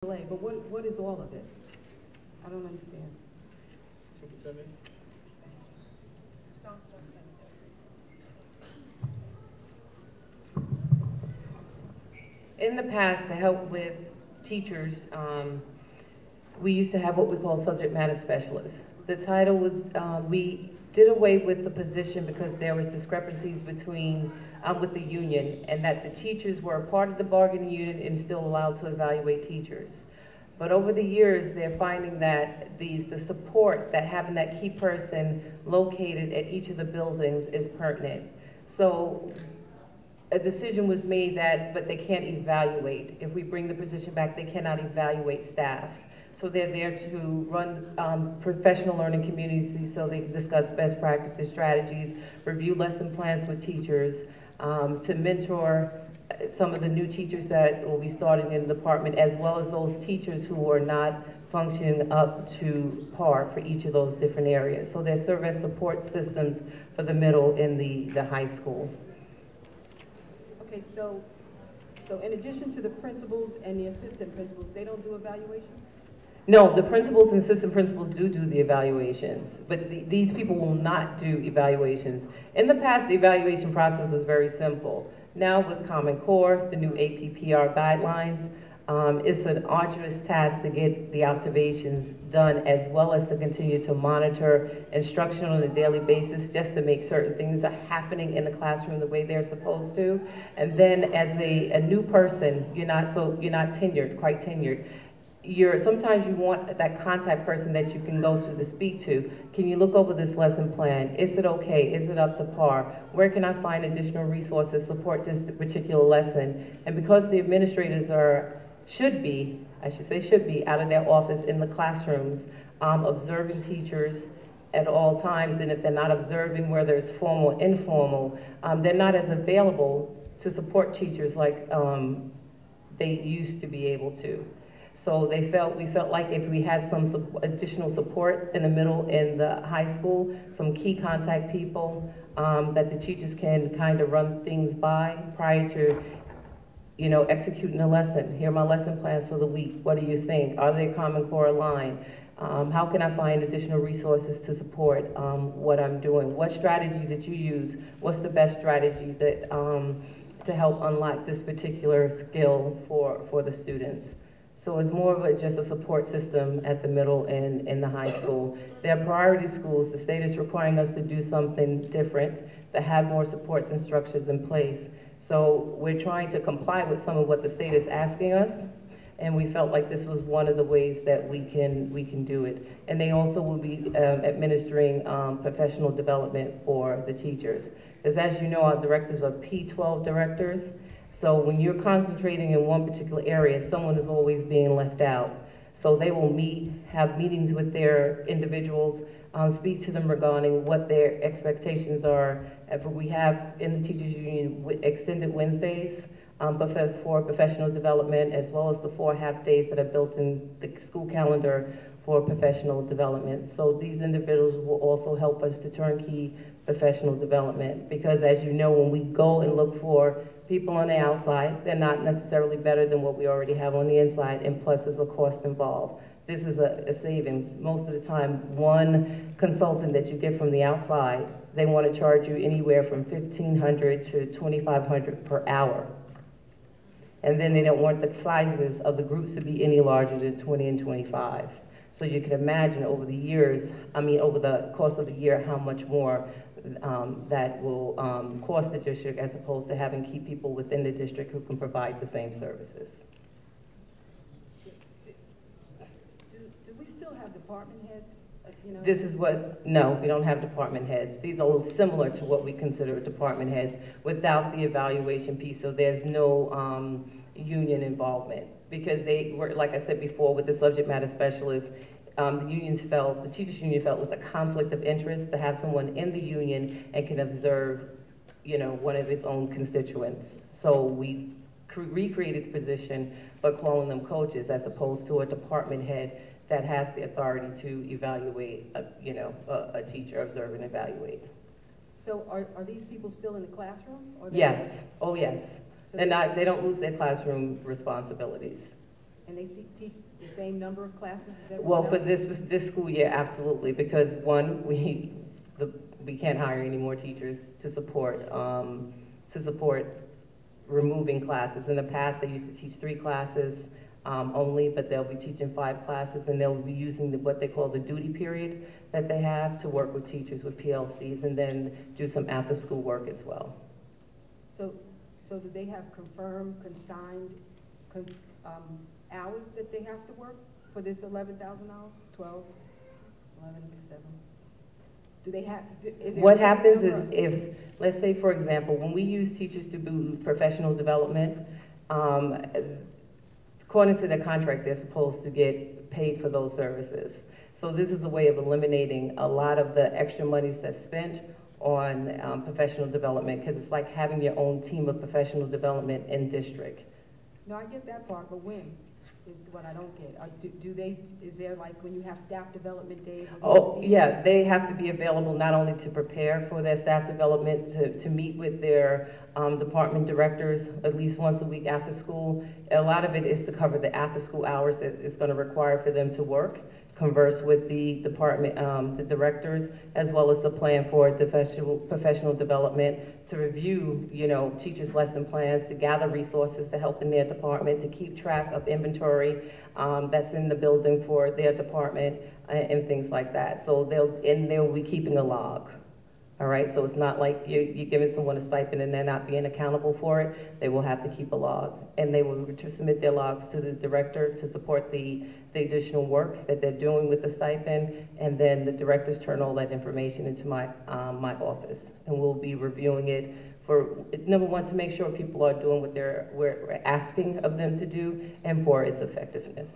delay, but what is all of it? I don't understand. Superintendent? In the past, to help with teachers, we used to have what we call subject matter specialists. The title was, we did away with the position because there was discrepancies between, with the union, and that the teachers were a part of the bargaining unit and still allowed to evaluate teachers. But over the years, they're finding that the support, that having that key person located at each of the buildings is pertinent. So a decision was made that, but they can't evaluate. If we bring the position back, they cannot evaluate staff. So they're there to run professional learning communities so they can discuss best practices, strategies, review lesson plans with teachers, to mentor some of the new teachers that will be starting in the department, as well as those teachers who are not functioning up to par for each of those different areas. So they serve as support systems for the middle and the high school. Okay, so in addition to the principals and the assistant principals, they don't do evaluation? No, the principals and assistant principals do the evaluations, but these people will not do evaluations. In the past, the evaluation process was very simple. Now with Common Core, the new APPR guidelines, it's an arduous task to get the observations done, as well as to continue to monitor instruction on a daily basis just to make certain things are happening in the classroom the way they're supposed to. And then as a new person, you're not tenured, quite tenured. Sometimes you want that contact person that you can go to speak to. Can you look over this lesson plan? Is it okay? Is it up to par? Where can I find additional resources to support this particular lesson? And because the administrators should be out of their office in the classrooms, observing teachers at all times, and if they're not observing, whether it's formal or informal, they're not as available to support teachers like they used to be able to. So we felt like if we had some additional support in the middle and the high school, some key contact people that the teachers can kind of run things by prior to, executing a lesson. Here are my lesson plans for the week. What do you think? Are they Common Core aligned? How can I find additional resources to support what I'm doing? What strategy did you use? What's the best strategy that to help unlock this particular skill for the students? So it's more of just a support system at the middle and in the high school. They're priority schools. The state is requiring us to do something different, to have more supports and structures in place. So we're trying to comply with some of what the state is asking us, and we felt like this was one of the ways that we can do it. And they also will be administering professional development for the teachers. Because as you know, our directors are P12 directors. So when you're concentrating in one particular area, someone is always being left out. So they will have meetings with their individuals, speak to them regarding what their expectations are. We have in the Teachers Union extended Wednesdays for professional development, as well as the 4 half-days that are built in the school calendar for professional development. So these individuals will also help us to turnkey professional development, because as you know, when we go and look for people on the outside, they're not necessarily better than what we already have on the inside, and plus there's a cost involved. This is a savings. Most of the time, one consultant that you get from the outside, they want to charge you anywhere from $1,500 to $2,500 per hour. And then they don't want the sizes of the groups to be any larger than 20 and 25. So you can imagine over the course of the year, how much more that will cost the district, as opposed to having key people within the district who can provide the same services. Do we still have department heads? No, we don't have department heads. These are similar to what we consider department heads without the evaluation piece, so there's no union involvement. Because they were, like I said before, with the subject matter specialists, the teachers union felt it was a conflict of interest to have someone in the union and can observe, one of its own constituents. So we recreated the position, but calling them coaches as opposed to a department head that has the authority to evaluate, a teacher, observe and evaluate. So are these people still in the classroom? Yes. Oh, yes. So they don't lose their classroom responsibilities. And they teach the same number of classes as everyone Well, else? for this school year, absolutely, because one, we can't hire any more teachers to support removing classes. In the past, they used to teach 3 classes only, but they'll be teaching 5 classes, and they'll be using what they call the duty period that they have to work with teachers with PLCs, and then do some after-school work as well. So do they have confirmed, consigned hours that they have to work for this $11,000? 12, 11, 7? Do they have, is there What a certain happens number is of- if, let's say for example, when we use teachers to do professional development, according to the contract, they're supposed to get paid for those services. So this is a way of eliminating a lot of the extra monies that's spent on professional development, because it's like having your own team of professional development in district. No, I get that part, but when is what I don't get. Is there like when you have staff development days? Oh, yeah, they have to be available not only to prepare for their staff development, to meet with their department directors at least once a week after school. A lot of it is to cover the after-school hours that it's going to require for them to work, converse with the department, the directors, as well as the plan for professional development, to review, teachers' lesson plans, to gather resources to help in their department, to keep track of inventory that's in the building for their department, and things like that. So they'll be keeping a log. All right, so it's not like you're giving someone a stipend and they're not being accountable for it. They will have to keep a log, and they will submit their logs to the director to support the additional work that they're doing with the stipend, and then the directors turn all that information into my office, and we'll be reviewing it for, number one, to make sure people are doing what we're asking of them to do, and for its effectiveness.